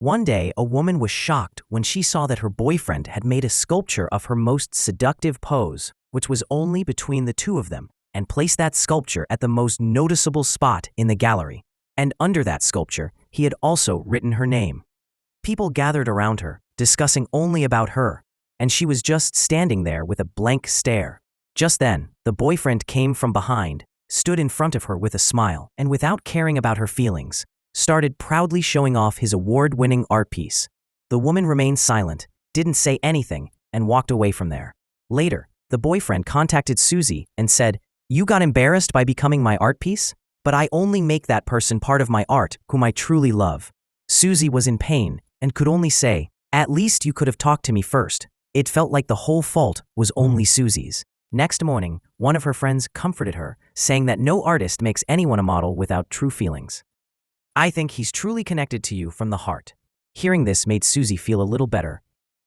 One day, a woman was shocked when she saw that her boyfriend had made a sculpture of her most seductive pose, which was only between the two of them, and placed that sculpture at the most noticeable spot in the gallery. And under that sculpture, he had also written her name. People gathered around her, discussing only about her, and she was just standing there with a blank stare. Just then, the boyfriend came from behind, stood in front of her with a smile, and without caring about her feelings, started proudly showing off his award-winning art piece. The woman remained silent, didn't say anything, and walked away from there. Later, the boyfriend contacted Susie and said, "You got embarrassed by becoming my art piece? But I only make that person part of my art whom I truly love." Susie was in pain and could only say, "At least you could have talked to me first." It felt like the whole fault was only Susie's. Next morning, one of her friends comforted her, saying that no artist makes anyone a model without true feelings. "I think he's truly connected to you from the heart." Hearing this made Susie feel a little better.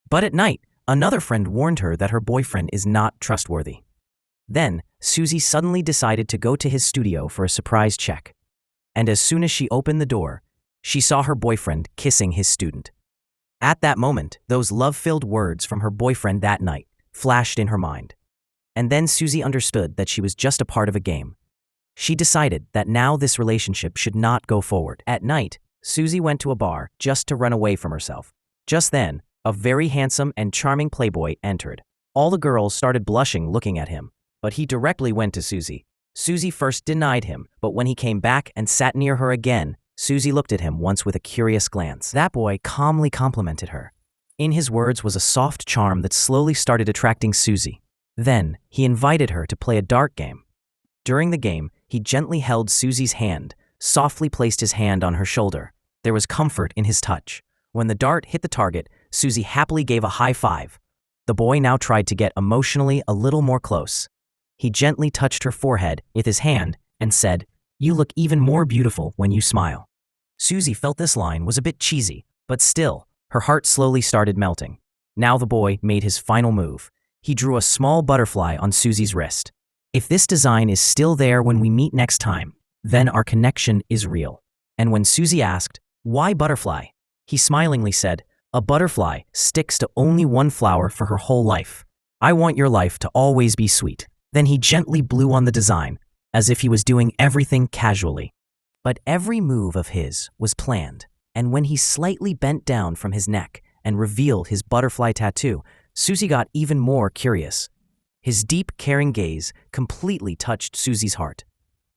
But at night, another friend warned her that her boyfriend is not trustworthy. Then, Susie suddenly decided to go to his studio for a surprise check. And as soon as she opened the door, she saw her boyfriend kissing his student. At that moment, those love-filled words from her boyfriend that night flashed in her mind. And then Susie understood that she was just a part of a game. She decided that now this relationship should not go forward. At night, Susie went to a bar just to run away from herself. Just then, a very handsome and charming playboy entered. All the girls started blushing looking at him, but he directly went to Susie. Susie first denied him, but when he came back and sat near her again, Susie looked at him once with a curious glance. That boy calmly complimented her. In his words was a soft charm that slowly started attracting Susie. Then, he invited her to play a dart game. During the game, he gently held Susie's hand, softly placed his hand on her shoulder. There was comfort in his touch. When the dart hit the target, Susie happily gave a high five. The boy now tried to get emotionally a little more close. He gently touched her forehead with his hand and said, "You look even more beautiful when you smile." Susie felt this line was a bit cheesy, but still, her heart slowly started melting. Now the boy made his final move. He drew a small butterfly on Susie's wrist. "If this design is still there when we meet next time, then our connection is real." And when Susie asked, "Why butterfly?" he smilingly said, "A butterfly sticks to only one flower for her whole life. I want your life to always be sweet." Then he gently blew on the design, as if he was doing everything casually. But every move of his was planned, and when he slightly bent down from his neck and revealed his butterfly tattoo, Susie got even more curious. His deep, caring gaze completely touched Susie's heart.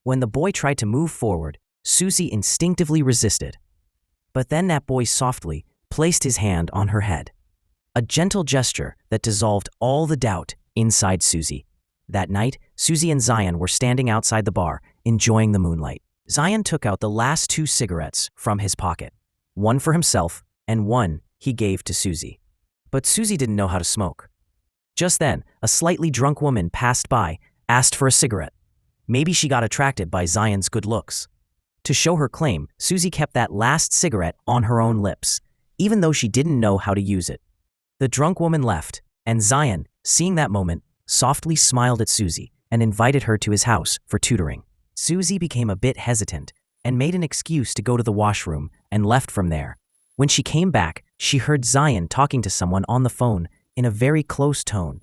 When the boy tried to move forward, Susie instinctively resisted. But then that boy softly placed his hand on her head. A gentle gesture that dissolved all the doubt inside Susie. That night, Susie and Zion were standing outside the bar, enjoying the moonlight. Zion took out the last 2 cigarettes from his pocket. One for himself, and one he gave to Susie. But Susie didn't know how to smoke. Just then, a slightly drunk woman passed by, asked for a cigarette. Maybe she got attracted by Zion's good looks. To show her claim, Susie kept that last cigarette on her own lips, even though she didn't know how to use it. The drunk woman left, and Zion, seeing that moment, softly smiled at Susie and invited her to his house for tutoring. Susie became a bit hesitant and made an excuse to go to the washroom and left from there. When she came back, she heard Zion talking to someone on the phone in a very close tone.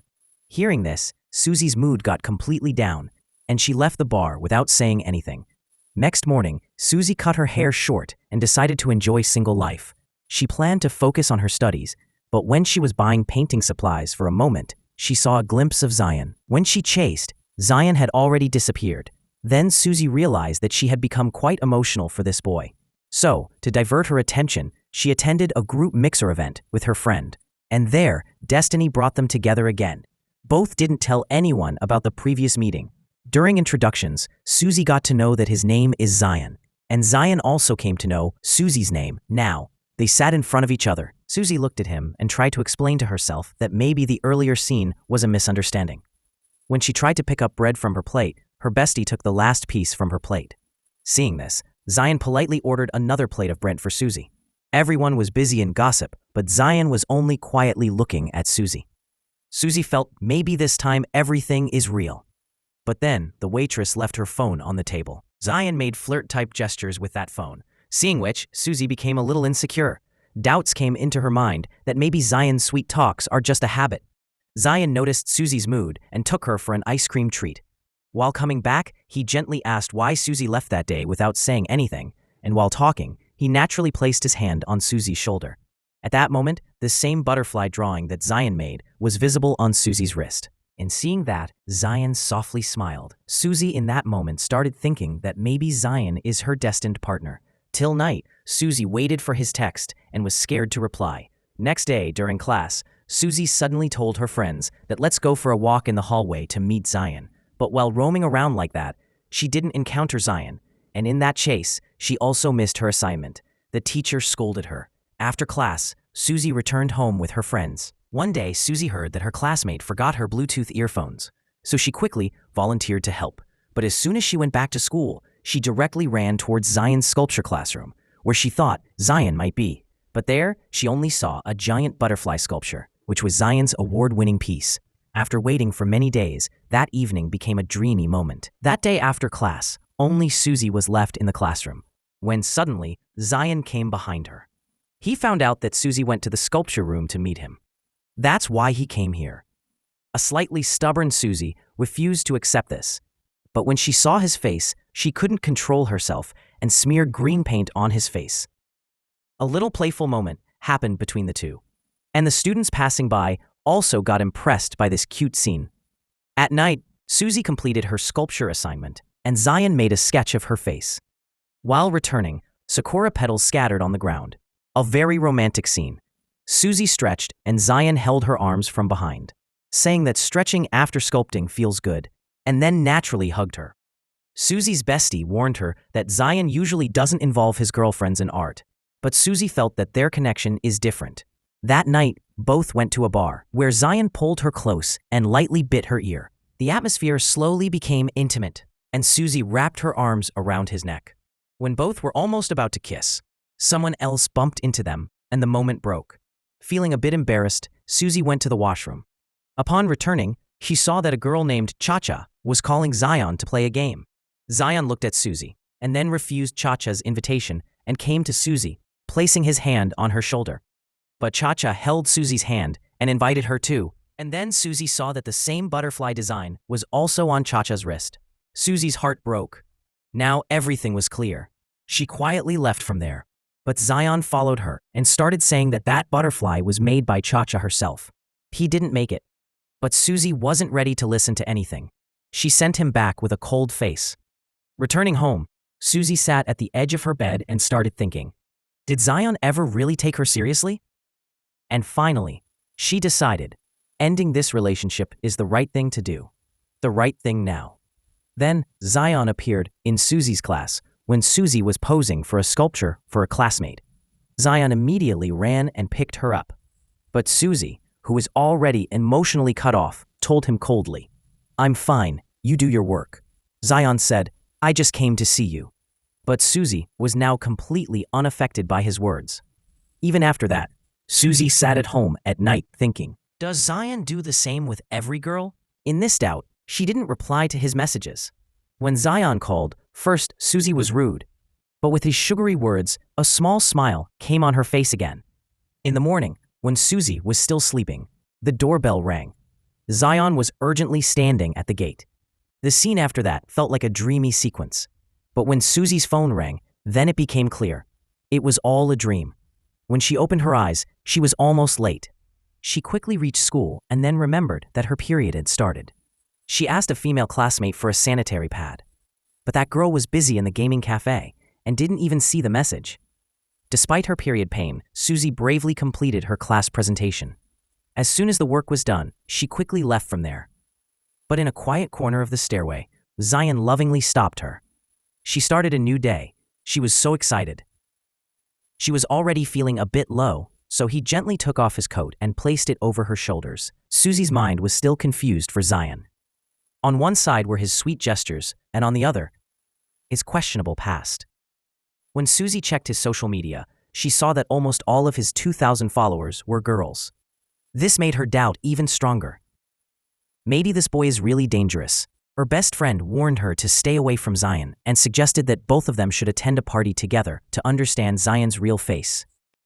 Hearing this, Susie's mood got completely down, and she left the bar without saying anything. Next morning, Susie cut her hair short and decided to enjoy single life. She planned to focus on her studies, but when she was buying painting supplies for a moment, she saw a glimpse of Zion. When she chased, Zion had already disappeared. Then Susie realized that she had become quite emotional for this boy. So, to divert her attention, she attended a group mixer event with her friend. And there, destiny brought them together again. Both didn't tell anyone about the previous meeting. During introductions, Susie got to know that his name is Zion. And Zion also came to know Susie's name. Now, they sat in front of each other. Susie looked at him and tried to explain to herself that maybe the earlier scene was a misunderstanding. When she tried to pick up bread from her plate, her bestie took the last piece from her plate. Seeing this, Zion politely ordered another plate of bread for Susie. Everyone was busy in gossip, but Zion was only quietly looking at Susie. Susie felt maybe this time everything is real. But then, the waitress left her phone on the table. Zion made flirt-type gestures with that phone, seeing which, Susie became a little insecure. doubts came into her mind that maybe Zion's sweet talks are just a habit. Zion noticed Susie's mood and took her for an ice cream treat. While coming back, he gently asked why Susie left that day without saying anything, and while talking, he naturally placed his hand on Susie's shoulder. At that moment, the same butterfly drawing that Zion made was visible on Susie's wrist. And seeing that, Zion softly smiled. Susie in that moment started thinking that maybe Zion is her destined partner. Till night, Susie waited for his text and was scared to reply. Next day, during class, Susie suddenly told her friends that let's go for a walk in the hallway to meet Zion. But while roaming around like that, she didn't encounter Zion. And in that chase, she also missed her assignment. The teacher scolded her. After class, Susie returned home with her friends. One day, Susie heard that her classmate forgot her Bluetooth earphones, so she quickly volunteered to help. But as soon as she went back to school, she directly ran towards Zion's sculpture classroom, where she thought Zion might be. But there, she only saw a giant butterfly sculpture, which was Zion's award-winning piece. After waiting for many days, that evening became a dreamy moment. That day after class, only Susie was left in the classroom, when suddenly, Zion came behind her. He found out that Susie went to the sculpture room to meet him. That's why he came here. A slightly stubborn Susie refused to accept this. But when she saw his face, she couldn't control herself and smeared green paint on his face. A little playful moment happened between the two. And the students passing by also got impressed by this cute scene. At night, Susie completed her sculpture assignment, and Zion made a sketch of her face. While returning, sakura petals scattered on the ground. A very romantic scene. Susie stretched, and Zion held her arms from behind, saying that stretching after sculpting feels good, and then naturally hugged her. Susie's bestie warned her that Zion usually doesn't involve his girlfriends in art, but Susie felt that their connection is different. That night, both went to a bar, where Zion pulled her close and lightly bit her ear. The atmosphere slowly became intimate, and Susie wrapped her arms around his neck. When both were almost about to kiss, someone else bumped into them, and the moment broke. Feeling a bit embarrassed, Susie went to the washroom. Upon returning, she saw that a girl named Cha-Cha was calling Zion to play a game. Zion looked at Susie, and then refused Cha-Cha's invitation and came to Susie, placing his hand on her shoulder. But Cha-Cha held Susie's hand and invited her too, and then Susie saw that the same butterfly design was also on Cha-Cha's wrist. Susie's heart broke. Now everything was clear. She quietly left from there. But Zion followed her and started saying that that butterfly was made by Cha-Cha herself. He didn't make it. But Susie wasn't ready to listen to anything. She sent him back with a cold face. Returning home, Susie sat at the edge of her bed and started thinking, did Zion ever really take her seriously? And finally, she decided, ending this relationship is the right thing to do. The right thing now. Then, Zion appeared in Susie's class when Susie was posing for a sculpture for a classmate. Zion immediately ran and picked her up. But Susie, who was already emotionally cut off, told him coldly, I'm fine, you do your work. Zion said, I just came to see you. But Susie was now completely unaffected by his words. Even after that, Susie sat at home at night thinking, does Zion do the same with every girl? In this doubt, she didn't reply to his messages. When Zion called, first Susie was rude, but with his sugary words, a small smile came on her face again. In the morning, when Susie was still sleeping, the doorbell rang. Zion was urgently standing at the gate. The scene after that felt like a dreamy sequence. But when Susie's phone rang, then it became clear. It was all a dream. When she opened her eyes, she was almost late. She quickly reached school and then remembered that her period had started. She asked a female classmate for a sanitary pad. But that girl was busy in the gaming cafe and didn't even see the message. Despite her period pain, Susie bravely completed her class presentation. As soon as the work was done, she quickly left from there. But in a quiet corner of the stairway, Zion lovingly stopped her. She started a new day. She was so excited. She was already feeling a bit low, so he gently took off his coat and placed it over her shoulders. Susie's mind was still confused for Zion. On one side were his sweet gestures, and on the other, his questionable past. When Susie checked his social media, she saw that almost all of his 2,000 followers were girls. This made her doubt even stronger. Maybe this boy is really dangerous. Her best friend warned her to stay away from Zion and suggested that both of them should attend a party together to understand Zion's real face.